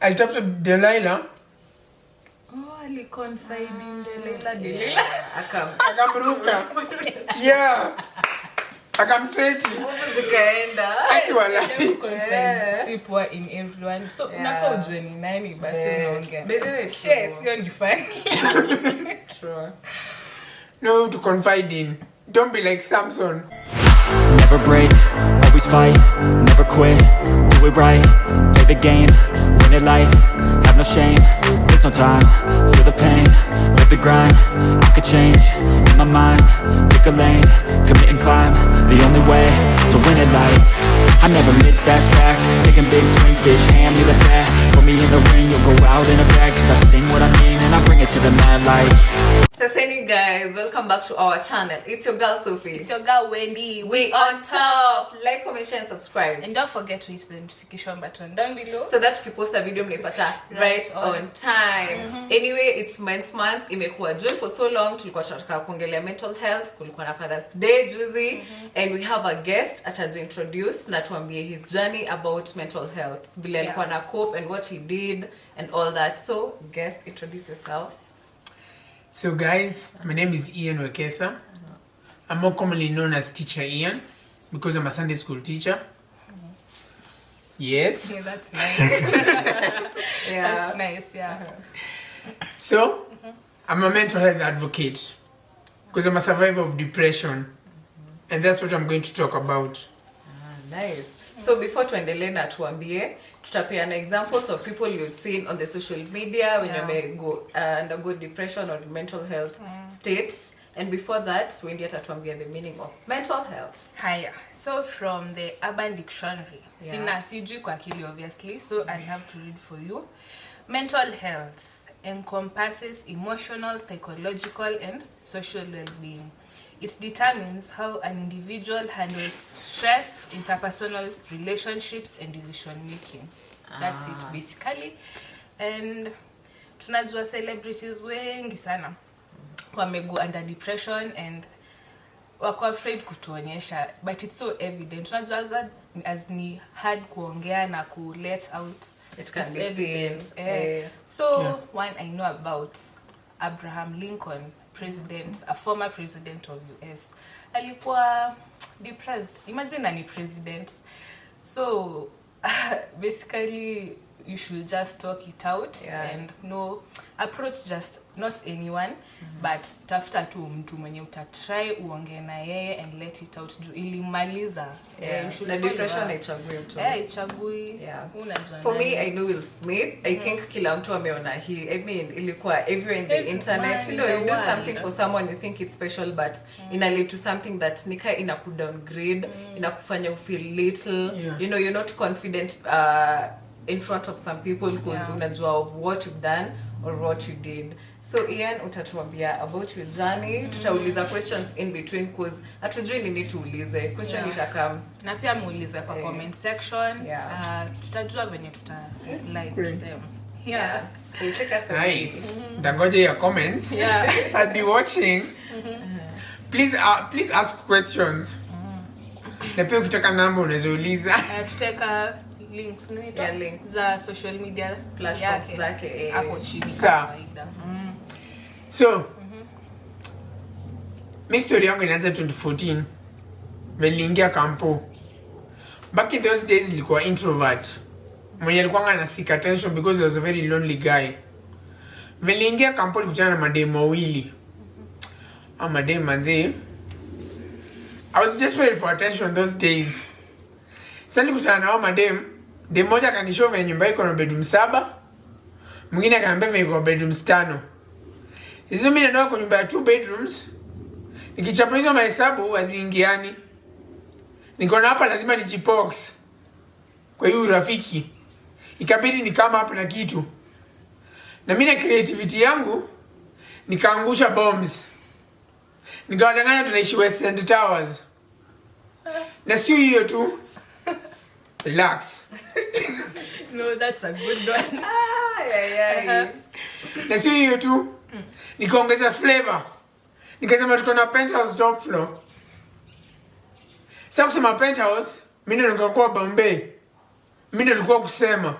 alitafuta Delilah. Confide in Delilah. Akamruka. Yeah. Akamseti. Zikaenda. Akiwala. Sipwa in everyone. So unafaa ujue ni nani basi unaongea. By the way, sio ni funny. True. No to confide in. Don't be like Samson. Never break, always fight, never quit, do it right, play the game, win it life, have no shame, there's no time, feel the pain, live the grind, I could change, in my mind, pick a lane, commit and climb, the only way to win it life, I never miss that fact, taking big swings, bitch, hand me the bat, put me in the ring, you'll go out in a bag, cause I sing what I mean and I bring it to the mad light. So hey guys, welcome back to our channel. It's your girl Sophie. It's your girl Wendy. We on top. Like, comment, share and subscribe. And don't forget to hit the notification button down below so that we post a video mnapata right on time. Anyway, it's Men's Month. Imekuwa June for so long. Tulikuwa tunataka kuongelea mental health. Kulikuwa na Father's Day juzi. And we have a guest atajiintroduce na tuambie his journey about mental health. Vile alikuwa na cope and what he did and all that. So, guest, introduce yourself. So guys, my name is Ian Wekesa. I'm more commonly known as Teacher Ian because I'm a Sunday school teacher. Yes. Yeah, that's nice. That's nice, yeah. So, I'm a mental health advocate because I'm a survivor of depression. And that's what I'm going to talk about. Nice. So before tuendelee na tuambie, tutapeana examples of people you've seen on the social media when you may go undergo depression or mental health states. And before that, Wendy atatuambia the meaning of mental health. Haya. So from the Urban Dictionary. Sina sijui kwa akili obviously, so I have to read for you. Mental health encompasses emotional, psychological and social well-being. It determines how an individual handles stress, interpersonal relationships, and decision making. That's it basically. And tunajua celebrities wengi sana wamego under depression and wako afraid kutuonyesha, but it's so evident. Tunajua as ni hard kuongea na ku let out. It can be evident. One I know about Abraham Lincoln, a former president of US. Alikuwa depressed. Imagine any president. So basically you should just talk it out and approach just not anyone but tafuta tu mtu mwenye utatry uongee na yeye and let it out ilimaliza. You should depression haichagui mtu. Haichagui. Unajua. For me, I know Will Smith. I think kila mtu ameona I mean ilikuwa everywhere in the internet. You know, you do something for someone you think it's special but ina lead to something that nika inaku downgrade, inakufanya feel little. You know, you're not confident in front of some people because unajua of what you've done or what you did. So Ian, utatuambia about your journey. Tutauliza questions in between because hatujui nini tuulize. Question itakam na pia muulize kwa comment section. Tutajua venye like them. So check us out. Nice. Dangoje your comments. I'll be watching. Please ask questions. Na pia ukitaka namba unazouliza. Tuteka links links za social media platforms zake hapo chini kawaida. So my story yangu inaanza 2014. Niliingia kampo. Back in those days nilikuwa introvert. Mwenye alikuwa na seek attention because I was a very lonely guy. Niliingia kampo nilikutana na mademu wawili. Mademu manze. I was desperate for attention those days. Sasa nilikutana na mademu. Dem moja akanishow venye nyumba iko na bedroom 7. Mwingine akaniambia venye iko bedroom 5. Hizo mimi ndio kwa nyumba ya 2 bedrooms. Nikichapa hizo mahesabu haziingiani. Niko na hapa lazima nijibox. Kwa hiyo rafiki. Ikabidi ni kama hapa na kitu. Na mimi na creativity yangu nikaangusha bombs. Nikawadanganya tunaishi West End Towers. Na sio hiyo tu. Relax. No, that's a good one. Na sio hiyo tu. Nikaongeza flavor. Nikasema tuko na penthouse top floor. Sasa kusema penthouse, mimi ndio nilikuwa Bombay. Mimi ndio nilikuwa kusema.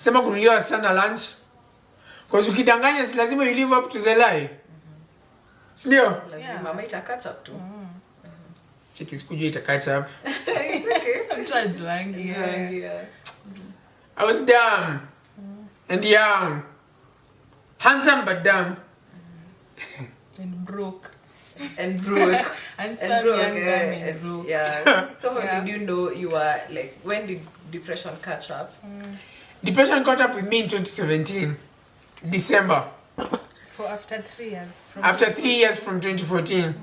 Sema kunulia wasichana lunch. Because ukidanganya si lazima you live up to the lie. Sindio? Mama ita catch up too. Cheki sikujua ita catch up. It's okay. Mtu ajuangi. Yeah. I was dumb. And young. Handsome but dumb. And broke. And broke. And some young guy and broke. Yeah. So how Yeah. did you know you were like, when did depression catch up? Depression caught up with me in 2017. December. For after 3 years. After 3 years from 2014.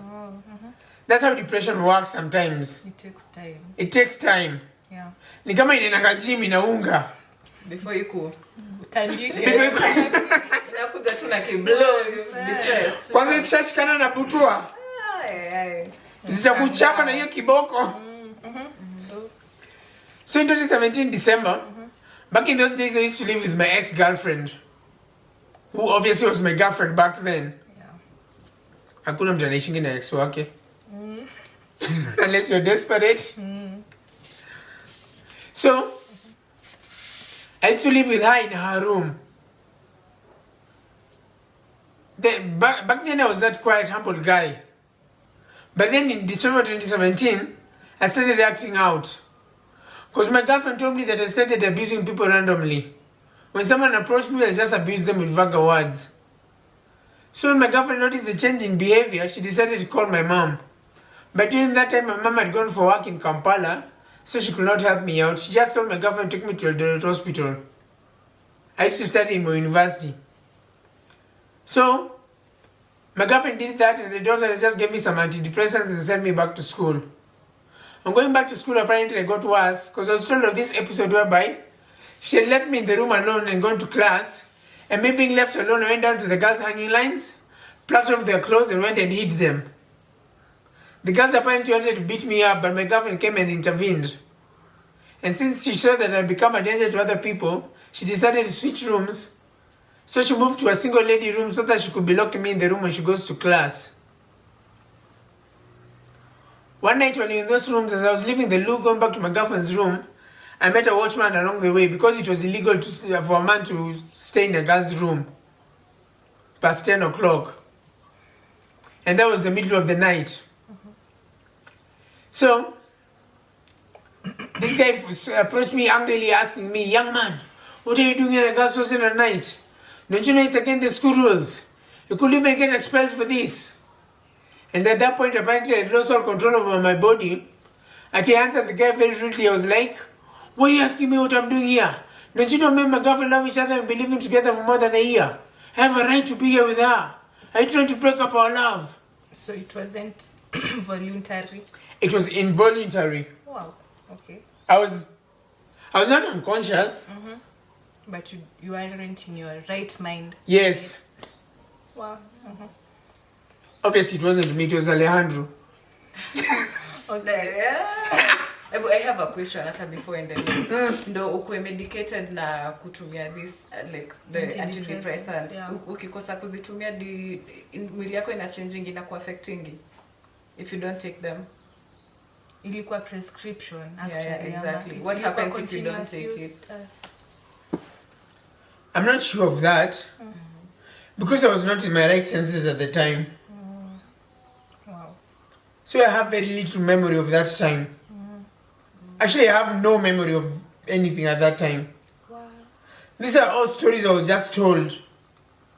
That's how depression works sometimes. It takes time. It takes time. Yeah. Ni kama inaenda gym inaunga. Before you cool. Tandike. Inakuja tu na kiblow, depressed. Kwanza ikishashikana na butua. Zitakuchapa na hiyo kiboko. So in 2017 December, back in those days I used to live with my ex-girlfriend, who obviously was my girlfriend back then. Yeah. Hakuna mtu anaishingi na ex wake. Unless you're desperate. So, I used to live with her in her room. Back then I was that quiet, humble guy. But then in December 2017, I started acting out. Because my girlfriend told me that I started abusing people randomly. When someone approached me, I just abused them with vulgar words. So when my girlfriend noticed a change in behavior, she decided to call my mom. But during that time, my mom had gone for work in Kampala, so she could not help me out. She just told my girlfriend to take me to Eldoret Hospital. I used to study in my university. So, my girlfriend did that, and the doctor just gave me some antidepressants and sent me back to school. On going back to school, apparently I got worse, because I was told of this episode whereby she had left me in the room alone and gone to class, and me being left alone, I went down to the girls' hanging lines, plucked off their clothes and went and hid them. The girls apparently wanted to beat me up, but my girlfriend came and intervened. And since she saw that I had become a danger to other people, she decided to switch rooms. So she moved to a single lady room so that she could be locking me in the room when she goes to class. One night when we were in those rooms, as I was leaving the loo going back to my girlfriend's room, I met a watchman along the way because it was illegal for a man to stay in a girl's room past 10 o'clock. And that was the middle of the night. So, this guy approached me angrily asking me, "Young man, what are you doing in a girl's hostel at night? Don't you know it's against the school rules? You could even get expelled for this." And at that point, apparently I lost all control over my body. I answered the guy very rudely. I was like, "Why are you asking me what I'm doing here? Don't you know me and my girlfriend love each other and been living together for more than a year? I have a right to be here with her. Are you trying to break up our love?" So it wasn't voluntary. It was involuntary. Wow. Okay. I was not unconscious. But you aren't in your right mind. Yes. Wow. Obviously, it wasn't me. It was Alejandro. Okay. I have a question hata before endelee. Ndo ukue medicated na kutumia this like the antidepressants. Yeah. Ukikosa kuzitumia mwili yako ina changing ina affecting if you don't take them. Ilikuwa prescription actually. Yeah, exactly. What happens if you don't take it? I'm not sure of that. Because I was not in my right senses at the time. Wow. So I have very little memory of that time. Actually, I have no memory of anything at that time. Wow. These are all stories I was just told.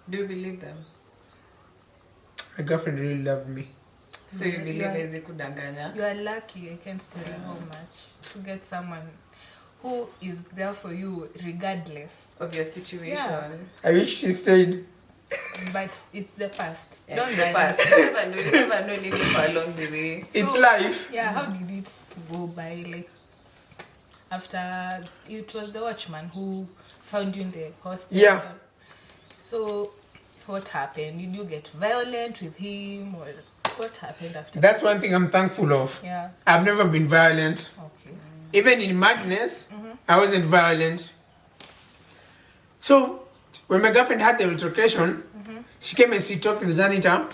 Do you believe them? My girlfriend really loved me. So you believe ezi kudanganya? You are lucky, I can't tell you how much, to get someone who is there for you regardless Of your situation. Yeah. I wish she stayed. but it's the past. Yeah, Don't it's the mind. past. You never know living for along the way. It's So, life. Yeah, how did it go by? Like, after it was the watchman who found you in the hostel. Yeah. So, what happened? Did you get violent with him, or what happened after? That's one thing I'm thankful of. Yeah. I've never been violent. Okay. Even in madness, I wasn't violent. So, when my girlfriend had the altercation, she came and she talked to the janitor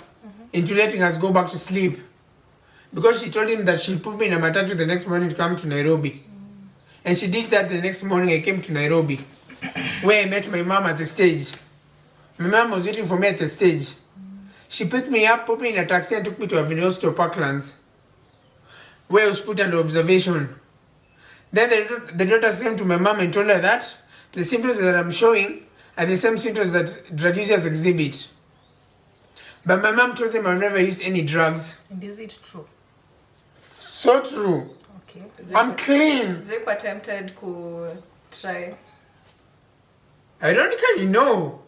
into letting us go back to sleep. Because she told him that she'll put me in a matatu the next morning to come to Nairobi. And she did that the next morning. I came to Nairobi. where I met my mom at the stage. My mom was waiting for me at the stage. She picked me up, put me in a taxi, and took me to Avenue Hospital Parklands, where I was put under observation. Then the doctors came to my mom and told her that the symptoms that I'm showing are the same symptoms that drug users exhibit. But my mom told them I've never used any drugs. And is it true? So true. Okay. I'm clean. Did you attempted to try? Ironically, no.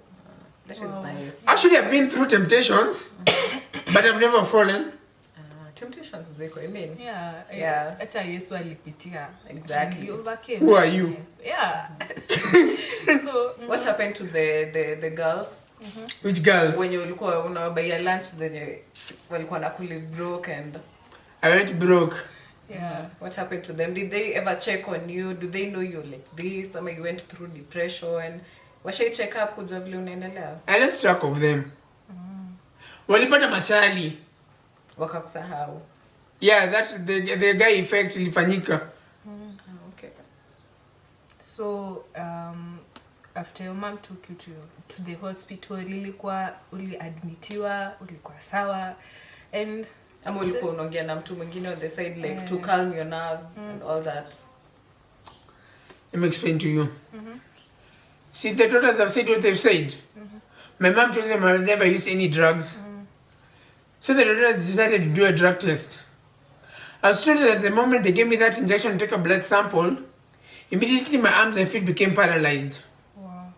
That is nice. Actually, I've been through temptations, but I've never fallen. Temptations ziko, I mean. Yeah. Hata Yesu alipitia. Exactly. He overcame. Who are you? Yeah. So, what happened to the girls? Which girls? When you ulikuwa unawabaia lunch zenye walikuwa nakuli broke and I went broke. yeah. What happened to them? Did they ever check on you? Do they know you like this? Or you went through depression? Washai check up kujua vile unaendelea? I lost track of them. Walipata machali. Wakakusahau. Yeah, that the guy effect ilifanyika. Okay. So, after your mom took you to the hospital, uliadmitiwa, ulikuwa sawa, and Ama ulikuwa unaongea na mtu mwingine on the side like to calm your nerves and all that. Let me explain to you. See, the doctors have said what they've said. My mom told them I've never used any drugs. So the doctors decided to do a drug test. I was told that at the moment they gave me that injection to take a blood sample, immediately my arms and feet became paralyzed. wow.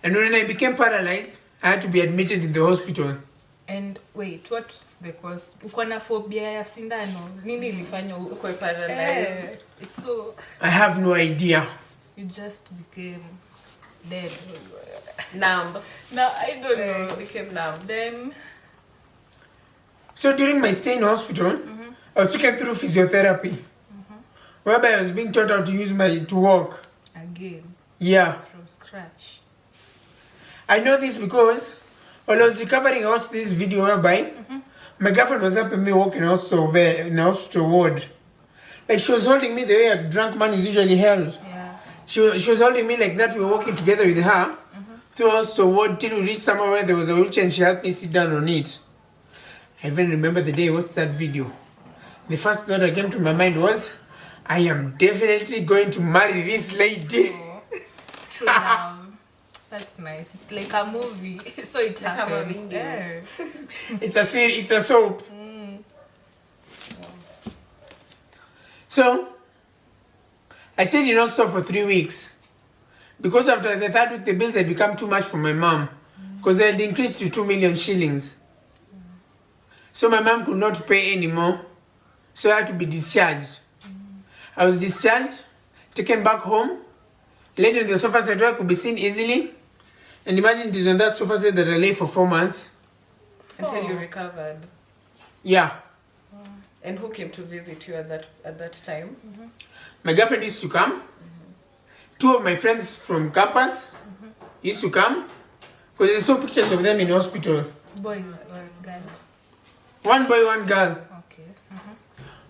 And when I became paralyzed, I had to be admitted in the hospital. And wait, what's the cause? Uko na phobia ya sindano? Nini ilifanya Uko paralyzed? It's so I have no idea. you just became dead. Numb. No, I don't know. Became numb. Then So during my stay in hospital, I was taken through physiotherapy, whereby I was being taught how to walk. again Yeah. from scratch. I know this because while I was recovering, I watched this video whereby my girlfriend was helping me walk in the hospital ward. Like she was holding me the way a drunk man is usually held. Yeah. She was holding me like that. We were walking together with her through the hospital ward till we reached somewhere where there was a wheelchair and she helped me sit down on it. I even remember the day I watched that video. The first thought that came to my mind was, I am definitely going to marry this lady. True love. That's nice. It's like a movie. So it Like a happens. movie. Yeah. It's a soap. So, I stayed in hospital for 3 weeks. Because after the third week, the bills had become too much for my mom. Because they had increased to 2 million shillings. So my mom could not pay anymore. So I had to be discharged. I was discharged, taken back home, laid on the sofa set where I could be seen easily. And imagine it is on that sofa set that I lay for 4 months. Until you recovered. Yeah. And who came to visit you at that time? My girlfriend used to come. 2 of my friends from campus used to come. Because I saw pictures of them in hospital. Boys or girls? 1 boy, 1 girl. Okay.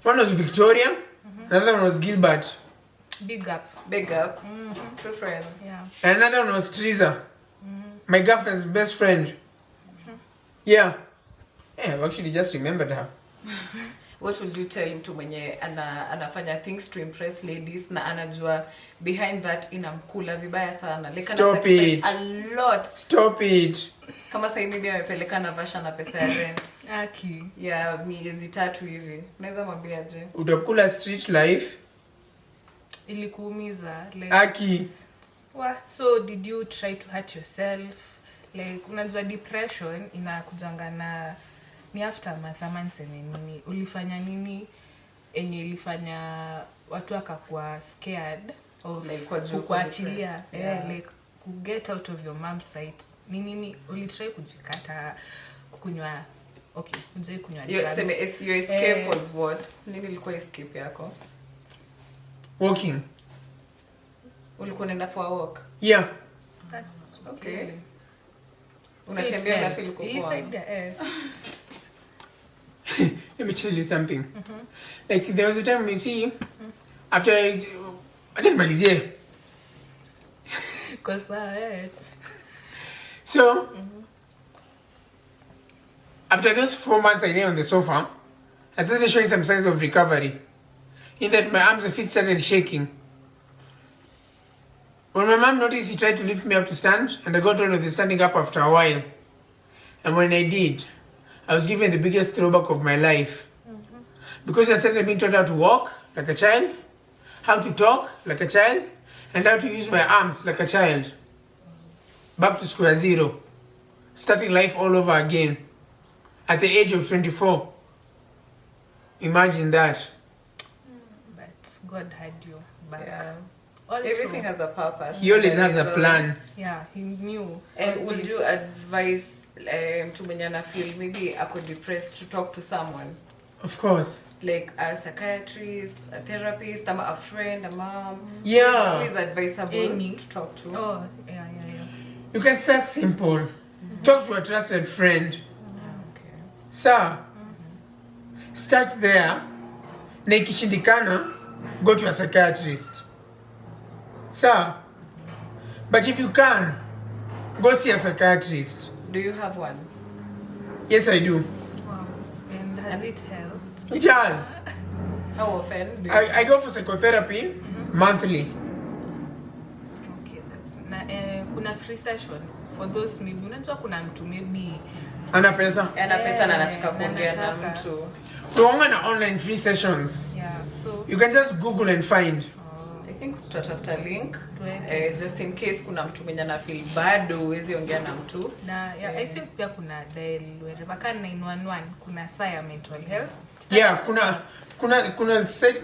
One was Victoria, another one was Gilbert. Big up. Big up. True friends. Yeah. And another one was Teresa, my girlfriend's best friend. Yeah. Yeah, I've actually just remembered her. What would you tell mtu mwenye anafanya things to impress ladies na anajua behind that inamkula vibaya sana? Like Stop it. A lot. Stop it. Kama sasa hivi amepeleka Naivasha na pesa ya rent. Aki. Ya miezi 3 hivi. Unaweza mwambia aje? Utakula street life. Ilikuumiza. Like, Aki. so did you try to hurt yourself? Like unajua depression inakujanga na ni aftermath ama niseme nini? Ulifanya nini enye ilifanya watu wakakuwa scared of Like kwa juu kuachilia? yeah. Like to get out of your mom's sight. Nini ulitry kujikata kunywa? Okay, unje kunywa drugs. Your escape was what? Nini ilikuwa escape yako? Walking. Ulikuwa unaenda for a walk? Yeah. That's Okay. So Unatembea na feel kupoa. ilifaidia Let me tell you something. Like there was a time you see, after I didn't malizie. So, after those 4 months I lay on the sofa, I started showing some signs of recovery. In that my arms and feet started shaking. When my mom noticed, she tried to lift me up to stand, and I got rid of the standing up after a while. And when I did, I was given the biggest throwback of my life. Because I started being taught how to walk like a child, how to talk like a child, and how to use my arms like a child. Back to square zero. Starting life all over again. At the age of 24. Imagine that. But God had you back. Yeah. All Everything true. has a purpose. He always has a plan. Yeah, he knew. And all would this. you advise to mwenye ana feel maybe ako depressed to talk to someone? Of course. Like a psychiatrist, a therapist, a friend, a mom? Yeah. Who is advisable Any. to talk to? Oh, yeah. You can start simple. Talk to a trusted friend. Okay. Sir, start there. Na ikishindikana, go to a psychiatrist. Sir, but if you can, go see a psychiatrist. Do you have one? Yes, I do. Wow. And has it helped? It has. How often? Do you I go for psychotherapy monthly. Okay, that's kuna 3 sessions for those maybe unajua kuna mtu maybe Ana pesa. ana pesa na anataka na kuongea na anataka. mtu. Kuonga na online free sessions. yeah, so You can just Google and find. I think tutatafuta link Tuweke. just in case kuna mtu mwenye ana feel bado huwezi ongea na mtu. na yeah, I think pia kuna dial wherever kan 911 kuna saa ya mental health. Yeah,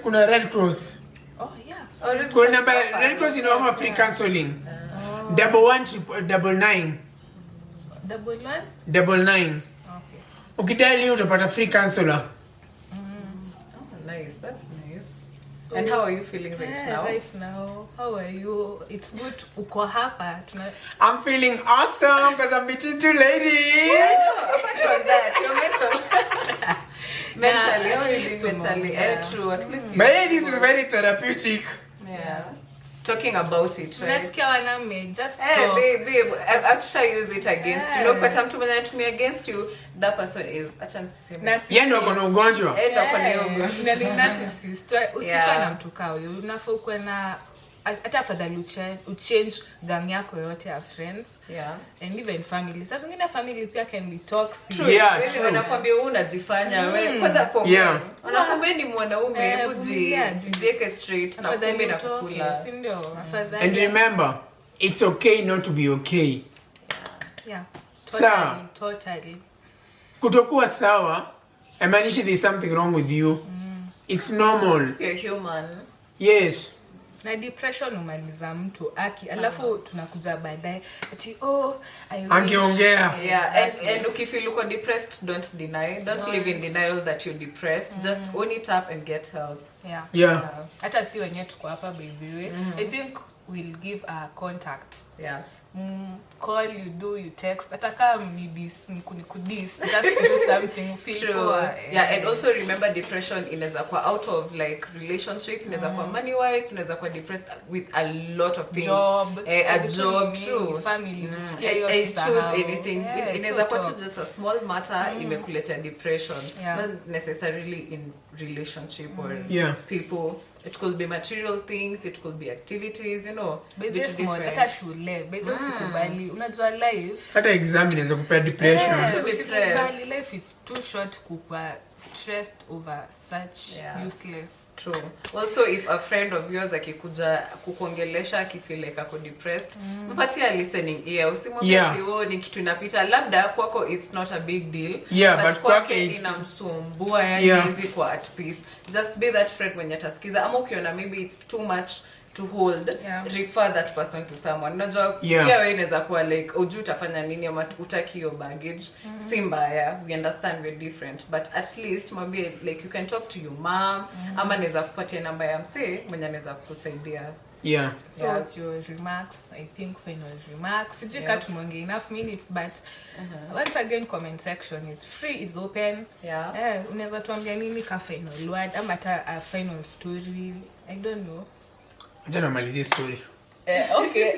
kuna Red Cross. Oh yeah. Already Kuna number Red Cross in offer free counseling. 1199. 11? 99. Okay. Ukidial hiyo utapata free counselor. Oh, nice. That's nice. So, And how are you feeling right now? Right now, how are you? It's good uko hapa. I'm feeling awesome because I'm meeting 2 ladies. Apart from that, you're mental. Mentally, Yeah, how at are you least doing mentally? yeah. True, at least you. But hey, this is very therapeutic. Yeah. Talking about it, right? Nasikia wanaume just Hey, talk. babe, I'm trying to use it against you. Yeah. No, but I'm too many against you. That person is a chance to say. Narcissist. Yeye ndo akona ugonjwa. Endo kwa hiyo ugonjwa. Na ni narcissist. Usitoe Yeah. na mtu kao. Unafaa kuwa na hata afadhali uchange gang yako yote ya friends. Yeah. And even family. Sasa zingine family pia can be toxic. True. Yeah, Wewe true. wanakuambia wewe unajifanya wewe kwanza for Yeah. men. Wanakuambia ni mwanaume hebu vumilia, jiweke straight na Afadhali kumbe na utoke, kukula. si ndio? Afadhali. And remember, it's okay not to be okay. Yeah. Sawa. Totally. Kutokuwa sawa, haimaanishi there's something wrong with you. It's normal. You're human. Yes. Na depression umaliza mtu alafu tunakuja baadaye ati I wish. Angeongea. Yeah, Exactly. and ukifeel uko depressed, don't deny. Don't live in denial that you're depressed. Just own it up and get help. Yeah. Yeah. Hata si wenyewe tuko hapa by the way. I think we'll give our contacts. Yeah. Call, you text. Hata kama kudis, just do something, feel True. poor. Yeah, and also remember depression inaweza kwa out of like relationship, inaweza kwa money wise, inaweza kwa depressed with a lot of things. Job, A everything job, you true. need, family. I choose anything. Yeah, Inaweza kwa so tu just a small matter imekuletea depression. Yeah. Not necessarily in relationship or Yeah. people. It could be material things, it could be activities, you know. By vitu this month, different. hata shule, by those usikubali, unajua life. Hata exam inaweza kupea depression. Yeah. To be Usikubali, depressed. life is too short kukua stressed over such Yeah. useless. True. Also, if a friend of yours akikuja kukuongelesha akifeel like ako depressed, mpatie listening ear. Usimwambie Yeah. ati ni kitu inapita. Labda kwako it's not a big deal. Yeah, but kwake kwake inamsumbua yani Yeah. hizi kwa at peace. Just be that friend mwenye atasikiza. Ama ukiona maybe it's too much to hold, Yeah. refer that person to someone. Unajua Yeah. pia wewe inaweza kuwa like ujui utafanya nini ama utaki hiyo baggage. Si mbaya, we understand we're different, but at least mwambie like you can talk to your mom ama naweza kupatia namba ya msee mwenye anaweza kukusaidia. Yeah. So what's your remarks? I think final remarks. Sijui Yeah. tumonge enough minutes, but once again, comment section is free, is open. Yeah. Unaweza tuambia nini ka final word ama hata a final story. I don't know. Acha namalizie story. Okay.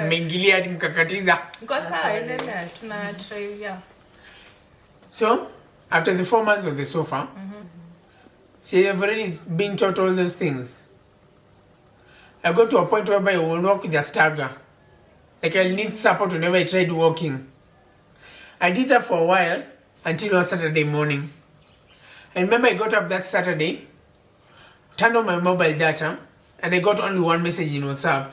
Mmeingilia hadi mkakatiza. Because endelea tuna try yeah. So, after the 4 months on the sofa, see, I've already been taught all those things. I got to a point whereby I will walk with a stagger. Like I'll need support whenever I tried walking. I did that for a while until one Saturday morning. I remember I got up that Saturday, turned on my mobile data, and I got only one message in WhatsApp.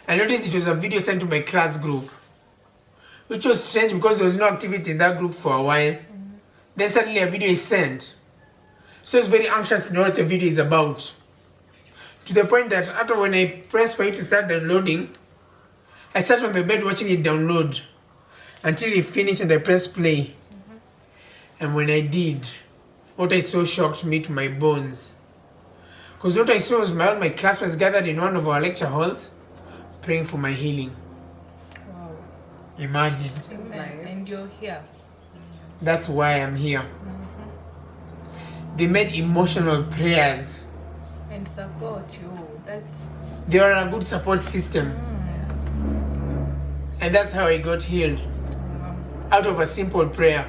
I noticed it was a video sent to my class group, which was strange because there was no activity in that group for a while. Then suddenly a video is sent. So I was very anxious to know what the video is about. To the point that after when I pressed for it to start downloading, I sat on the bed watching it download until it finished and I pressed play. And when I did, what I saw shocked me to my bones. Because what I saw was all my classmates gathered in one of our lecture halls praying for my healing. Wow. Imagine. And you're here. That's why I'm here. They made emotional prayers. And support you. They are a good support system. And that's how I got healed. Out of a simple prayer.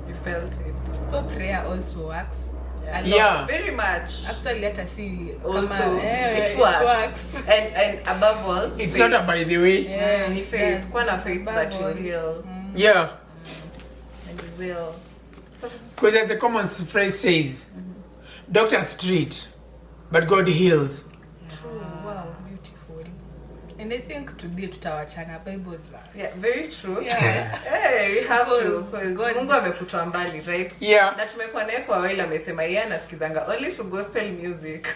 You felt it. So prayer also works. A lot. Yeah. Very much. Actually, let us see. Also, it it works. works. And above all, It's faith. not a by the way. Yeah, Ni faith. Kuwa na faith that Above all. you heal. Yeah. And you will. Because as the common phrase says, doctors treat, but God heals. True. Wow, beautiful. And I think today tutawachana Bible verse. Yeah, very true. Yeah. Hey, you have to. Because Because Mungu amekutoa mbali, right? Yeah. Na tumekuwa naye for a while, amesema yeye anasikizanga only to gospel music.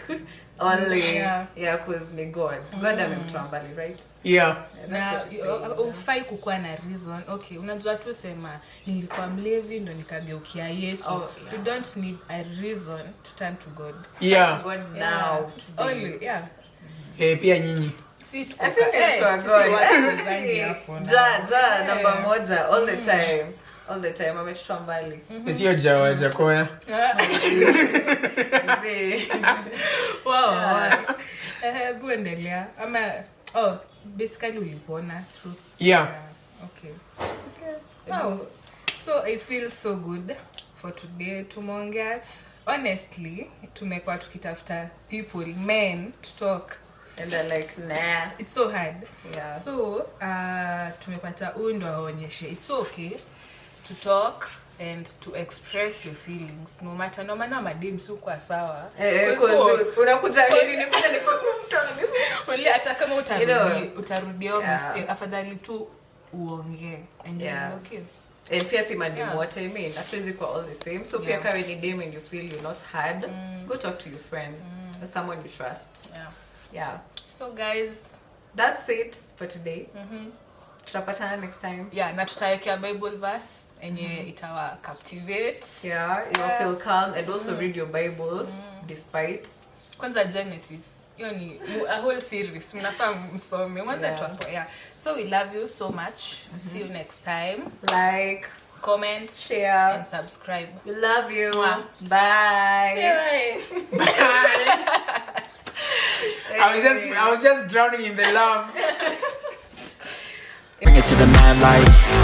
Only. Yeah. Yeah, because ni God. God amekutoa mbali, right? Yeah. Yeah, Na that's what I'm saying. ufai kukuwa na reason. Okay, unajua tu sema nilikuwa mlevi ndo nikageukia Yesu. Oh, yeah. You don't need a reason to turn to God. Yeah. God Yeah. now. Today. Only, yeah. Pia nyinyi. Si tuko I think it's so sisi good. watu zangi hapo na. Ja, namba moja, all the time. All the time, ametutoa mbali. Sio jawa jakoya. Zee. Wow. Yeah. Buendelea. Ama basically ulipona through. Yeah. Okay. Wow. So I feel so good for today. Tumeongea. Honestly, tumekuwa tukitafuta people, men, to talk. And they're like, nah. It's so hard. Yeah. So, tumepata huyu ndo aonyeshe. It's okay to talk and to express your feelings. No matter, no matter madem si kwa sawa. Unakuja heri nikuja nikutoa. Only hata kama You utarudi mistake, afadhali tu uongee and Yeah. you'll be okay. And pia si madem Yeah. wote, I mean, hatuwezi kwa all the same. So pia kama ni dem and you feel you're not heard, go talk to your friend. Or someone you trust. Yeah. Yeah. So guys, That's it for today. Tutapatana next time. yeah, na tutawekea Bible verse enye itawa captivate. Yeah, you'll feel calm and also read your Bibles despite. Kwanza Genesis. Hiyo ni a whole series. Mnafaa msome. Mwanzo Yeah. tu hapo. Yeah. So we love you so much. See you next time. Like, Comment, share, and subscribe. we love you. Mwah. Bye. I was just drowning in the love. Bring it to the mad light.